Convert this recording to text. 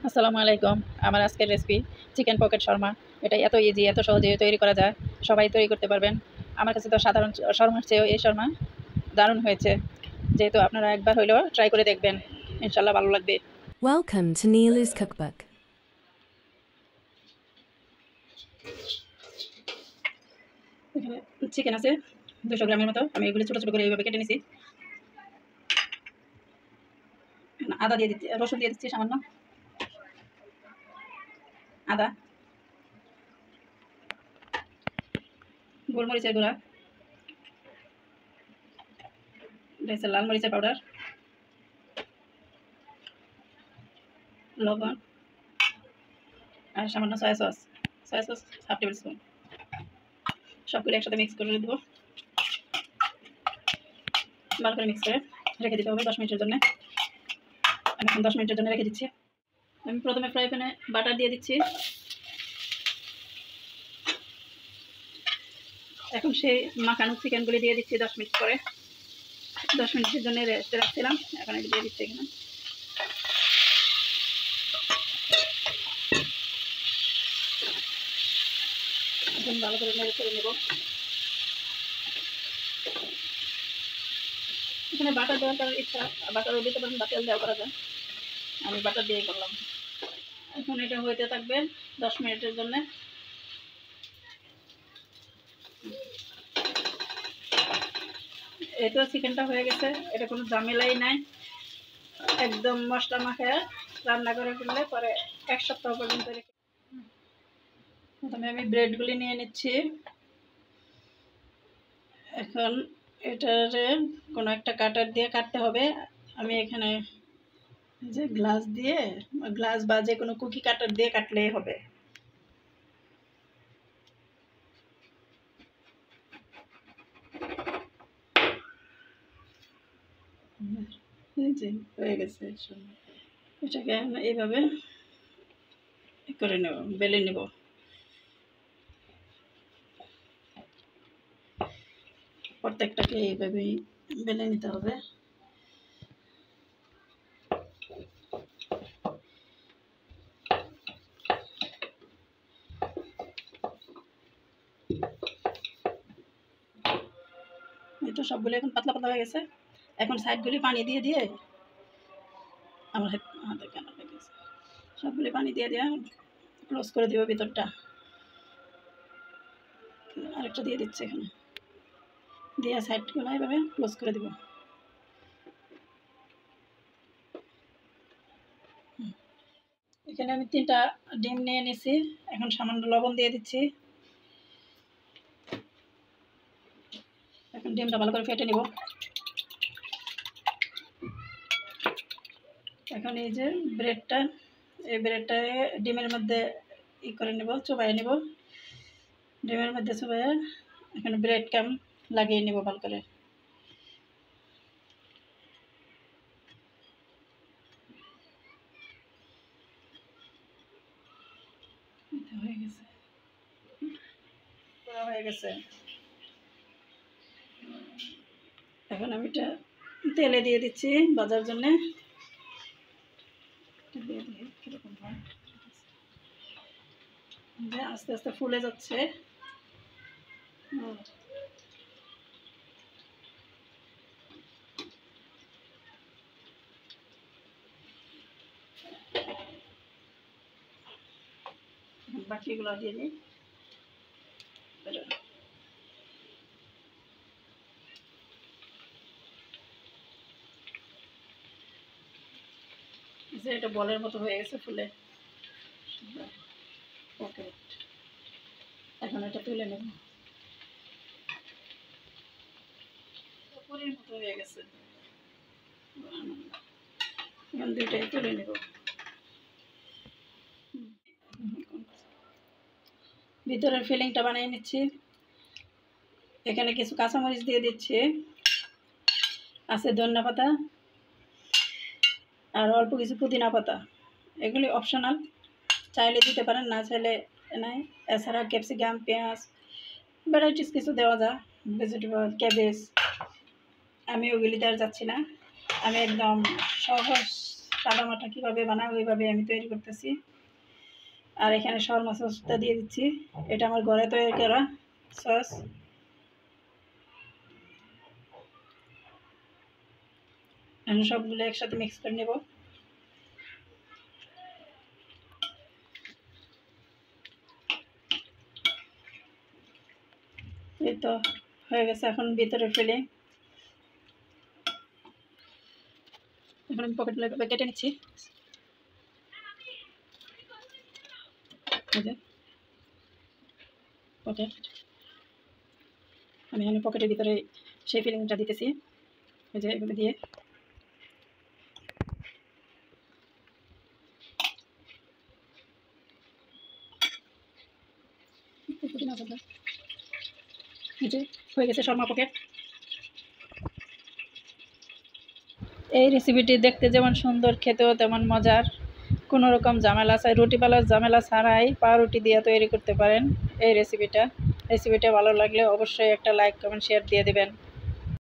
আসসালামু আলাইকুম। আমার আজকের রেসিপি চিকেন পকেট শর্মা। এটা এত ইজি, এত সহজে তৈরি করা যায়। সবাই তৈরি করতে পারবেন। আমার কাছে তো সাধারণ শর্মার চেয়েও এই শর্মা দারুণ হয়েছে। যেহেতু আপনারা একবার হইলেও ট্রাই করে দেখবেন, ইনশাল্লাহ ভালো লাগবে। Welcome to Neela's Cookbook. এখানে চিকেন আছে 200 গ্রামের মতো। আমি এগুলো ছোটো ছোটো করে এইভাবে কেটে নিছি। আদা দিয়ে দিচ্ছি, রসুন দিয়ে দিচ্ছি সামান্য। আদা, গোলমরিচের গুঁড়া, লাল মরিচের পাউডার, লবণ আর সামান্য soya sauce. Half table spoon. সবগুলো একসাথে মিক্স করে দেবো। ভালো করে মিক্স করে রেখে দিতে হবে 10 মিনিটের জন্য। আমি এখন 10 মিনিটের জন্য রেখে দিচ্ছি। আমি প্রথমে ফ্রাই প্যানে বাটার দিয়ে দিচ্ছি। এখন সেই মাখানো চিকেনগুলি দিয়ে দিচ্ছি 10 মিনিট পরে। 10 মিনিটের জন্য রেস্টে রাখছিলাম, এখন এটা দিয়ে দিচ্ছি এখানে। এখন ভালো করে নেড়ে করে নেব। এখানে বাটার দেওয়ার কারণ ইচ্ছা, বাটারও দিতে পারেন বা তেল দেওয়া করা যায়। আমি বাটার দিয়ে করলাম। এখন এটা হইতে থাকবে 10 মিনিটের জন্য। এই তো চিকেনটা হয়ে গেছে। এটা কোনো ঝামেলাই নাই, একদম মশলা মাখায় রান্না করে ফেললে পরে 1 সপ্তাহ পর্যন্ত রেখে। প্রথমে আমি ব্রেডগুলি নিয়ে নিচ্ছি। এখন এটারে কোনো একটা কাটার দিয়ে কাটতে হবে। আমি এখানে যে গ্লাস বা যে কোনো কুকি কাটার দিয়ে কাটলেই হবে। হয়ে গেছে। এটাকে আমরা এইভাবে করে নেব, বেলে নেব। প্রত্যেকটাকে এইভাবেই বেলে নিতে হবে। এই তো সবগুলো এখন পাতলা পাতলা হয়ে গেছে। এখন সাইডগুলি পানি দিয়ে দিয়ে আমার হাতে কেন লেগেছে, সবগুলি পানি দিয়ে দিয়ে ক্লোজ করে দিব ভিতরটা। আরেকটা দিয়ে দিচ্ছি এখানে, দিয়ে সাইডগুলো এইভাবে ক্লোজ করে দিব। এখানে আমি 3টা ডিম নিয়ে নিয়েছি। এখন সামান্য লবণ দিয়ে দিচ্ছি। এখন ডিমটা ভালো করে ফেটে নিব। এখন এই যে ব্রেডটা, এই ব্রেডটা ডিমের মধ্যে করে নেব, চুবাইয়ে নেব। ডিমের মধ্যে চুবাইয়ে এখানে ব্রেড ক্রাম লাগিয়ে নেব ভালো করে। হয়ে গেছে, হয়ে গেছে। এখন আমি এটা তেলে দিয়ে দিচ্ছি ভাজার জন্যে। কিরকম হয়, আস্তে আস্তে ফুলে যাচ্ছে। বাকিগুলো দিয়ে নিই। যে এটা বলের মতো হয়ে গেছে ফুলে। ওকে, এখন এটা তুলে নেব। পুরির মতো হয়ে গেছে। এখন দুইটাই তুলে নেব। ভিতরের ফিলিংটা বানিয়ে নিচ্ছি। এখানে কিছু কাঁচামরিচ দিয়ে দিচ্ছি, আছে ধনিয়া পাতা আর অল্প কিছু পুদিনা পাতা। এগুলি অপশনাল, চাইলে দিতে পারেন, না চাইলে নাই। এছাড়া ক্যাপসিকাম, পেঁয়াজ, ভ্যারাইটিস কিছু দেওয়া যায়, ভেজিটেবল, ক্যাবেজ। আমি ওগুলি দেওয়া যাচ্ছি না। আমি একদম সহজ সাদা মাটা কীভাবে বানায় ওইভাবে আমি তৈরি করতেছি। আর এখানে শর্মা সসটা দিয়ে দিচ্ছি, এটা আমার ঘরে তৈরি করা সস। আমি সবগুলো একসাথে মিক্স করে নেব। এই তো হয়ে গেছে, এখন ভিতরে ফেলে এখন আমি পকেট কেটে নিচ্ছি। পকেট আমি এখানে পকেটের ভিতরে সেই ফিলিংটা দিতেছি, এই যে এভাবে দিয়ে হয়ে গেছে শর্মা পকেট। এই রেসিপিটি দেখতে যেমন সুন্দর, খেতেও তেমন মজার। কোনো রকম ঝামেলা চাই রুটিওয়ালার ঝামেলা ছাড়াই পাউরুটি দিয়ে তৈরি করতে পারেন এই রেসিপিটা। রেসিপিটা ভালো লাগলে অবশ্যই একটা লাইক কমেন্ট শেয়ার দিয়ে দেবেন।